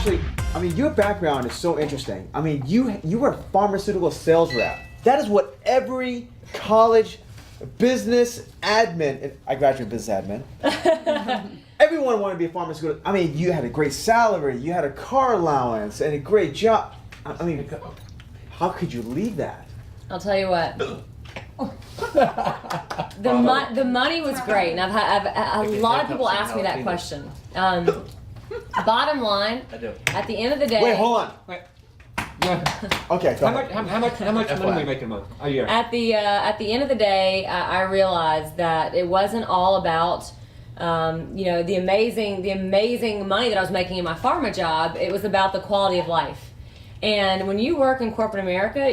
actually, I mean, your background is so interesting. I mean, you were a pharmaceutical sales rep. That is what every college business admin, and I graduated business admin. Everyone wanted to be a pharmaceutical. I mean, you had a great salary, you had a car allowance, and a great job. I mean, how could you leave that? I'll tell you what. The money was great, and I've had a lot of people ask me that question. Bottom line, at the end of the day. Wait, hold on. Wait. Okay. How much money are we making a month? A year? At the end of the day, I realized that it wasn't all about the amazing money that I was making in my pharma job. It was about the quality of life. And when you work in corporate America,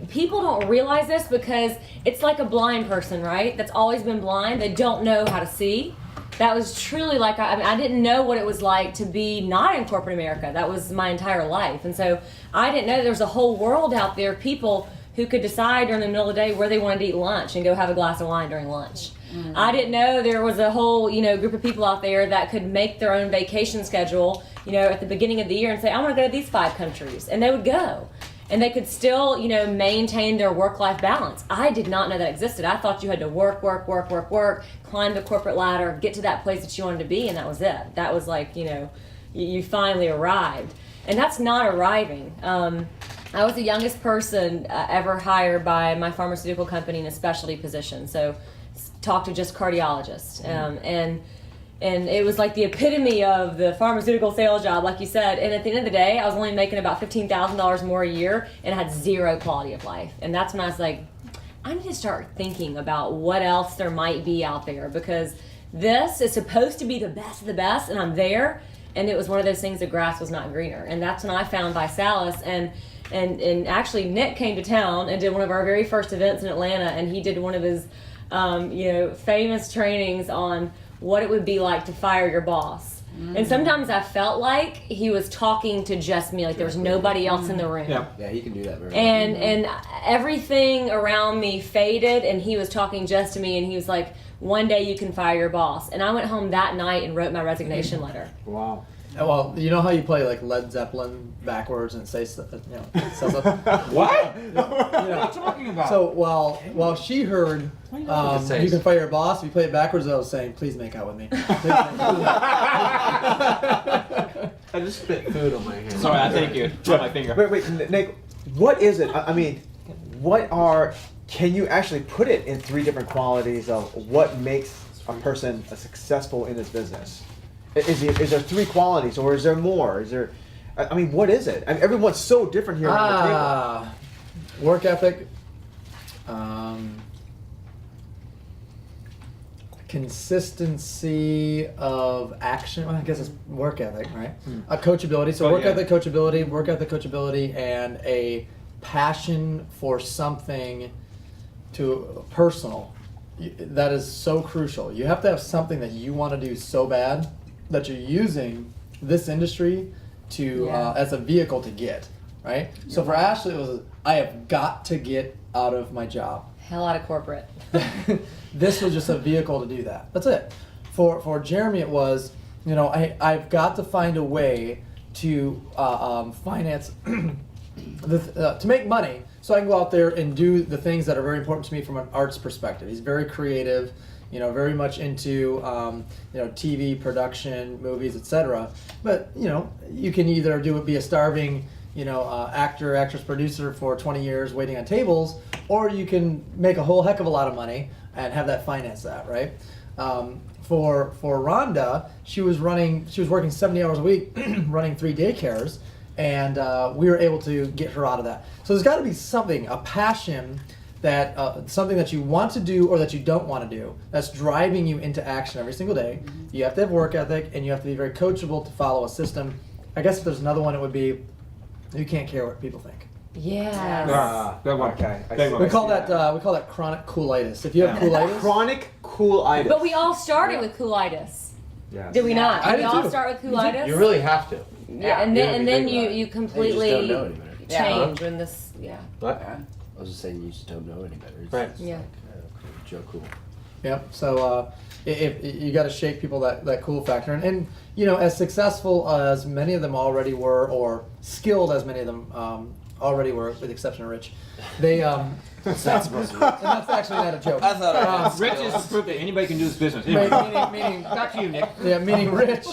people don't realize this because it's like a blind person, right? That's always been blind. They don't know how to see. That was truly like, I didn't know what it was like to be not in corporate America. That was my entire life. And so I didn't know there was a whole world out there, people who could decide during the middle of the day where they wanted to eat lunch and go have a glass of wine during lunch. Mm-hmm. I didn't know there was a whole, group of people out there that could make their own vacation schedule, at the beginning of the year and say, I want to go to these 5 countries. And they would go. And they could still, maintain their work-life balance. I did not know that existed. I thought you had to work, climb the corporate ladder, get to that place that you wanted to be, and that was it. That was like, you finally arrived. And that's not arriving. I was the youngest person ever hired by my pharmaceutical company in a specialty position. So talk to just cardiologists. And it was like the epitome of the pharmaceutical sales job, like you said. And at the end of the day, I was only making about $15,000 more a year and had zero quality of life. And that's when I was like, I need to start thinking about what else there might be out there, because this is supposed to be the best of the best, and I'm there. And it was one of those things, the grass was not greener. And that's when I found Visalis. And actually, Nick came to town and did one of our very first events in Atlanta, and he did one of his famous trainings on what it would be like to fire your boss. Mm-hmm. And sometimes I felt like he was talking to just me, like there was nobody else in the room. Yeah, he can do that very well. And everything around me faded, and he was talking just to me, and he was like, one day you can fire your boss. And I went home that night and wrote my resignation letter. Wow. Well, you know how you play like Led Zeppelin backwards and it says something? What? What are you talking about? So while she heard you can fire your boss, if you play it backwards, I was saying, please make out with me. I just spit food on my hand. Sorry, I thank you. On my finger. Wait, Nick, what is it? I mean, can you actually put it in 3 different qualities of what makes a person successful in this business? Is there 3 qualities, or is there more? What is it? I mean, everyone's so different here on the table. Work ethic, consistency of action. Well, I guess it's work ethic, right? Coachability. So work ethic, coachability, and a passion for something personal. That is so crucial. You have to have something that you want to do so bad that you're using this industry to as a vehicle to get, right? So for Ashley, it was, I have got to get out of my job. Hell out of corporate. This was just a vehicle to do that. That's it. For Jeremy, it was, I've got to find a way to finance, to make money so I can go out there and do the things that are very important to me from an arts perspective. He's very creative, very much into TV production, movies, etc. But you can either be a starving actor, actress, producer for 20 years waiting on tables, or you can make a whole heck of a lot of money and have that finance that, right? For Rhonda, she was working 70 hours a week, running 3 daycares, and we were able to get her out of that. So there's got to be something, a passion, that something that you want to do or that you don't want to do, that's driving you into action every single day. Mm-hmm. You have to have work ethic, and you have to be very coachable to follow a system. I guess if there's another one, it would be you can't care what people think. Yeah. Okay. We call that chronic coolitis. If you have coolitis, chronic coolitis. But we all started with coolitis. Yes. Did we not? I Did did we all too. start with coolitis? You really have to. Yeah, and then you completely You just don't know any better. change when this. What? I was just saying you just don't know any better. It's Right. just Yeah. like, Joe Cool. Yep. So if you got to shake people that cool factor, and you know, as successful as many of them already were, or skilled as many of them already were, with the exception of Rich, they and that's actually not a joke. I thought Rich is the proof that anybody can do this business. Anyway, meaning back to you, Nick. yeah, meaning Rich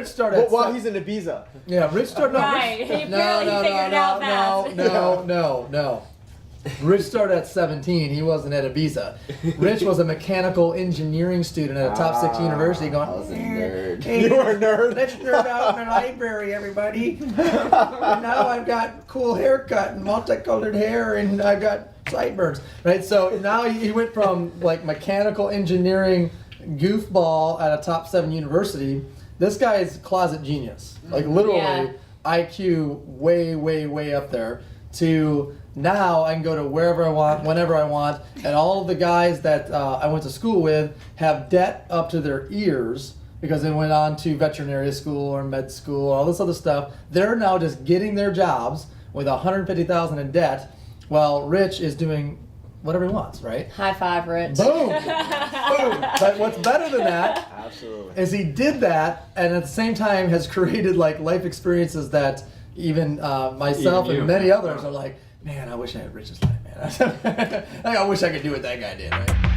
started. Well, while he's in Ibiza. Yeah, Rich started. Right. He apparently figured it out fast. No. Rich started at 17. He wasn't at Ibiza. Rich was a mechanical engineering student at a top 6 university going, I was a nerd. "Hey, You were a nerd. let's nerd out in the library, everybody. And now I've got cool haircut and multicolored hair and I've got sideburns." Right? So now he went from like mechanical engineering goofball at a top 7 university. This guy is closet genius. Like literally Yeah. IQ way up there, to now I can go to wherever I want, whenever I want, and all of the guys that I went to school with have debt up to their ears because they went on to veterinary school or med school or all this other stuff. They're now just getting their jobs with $150,000 in debt, while Rich is doing whatever he wants, right? High five, Rich. Boom! Boom! But what's better than that Absolutely. is he did that, and at the same time has created like life experiences that even myself Even you. and many others are like, man, I wish I had Rich's life, man. I wish I could do what that guy did, right?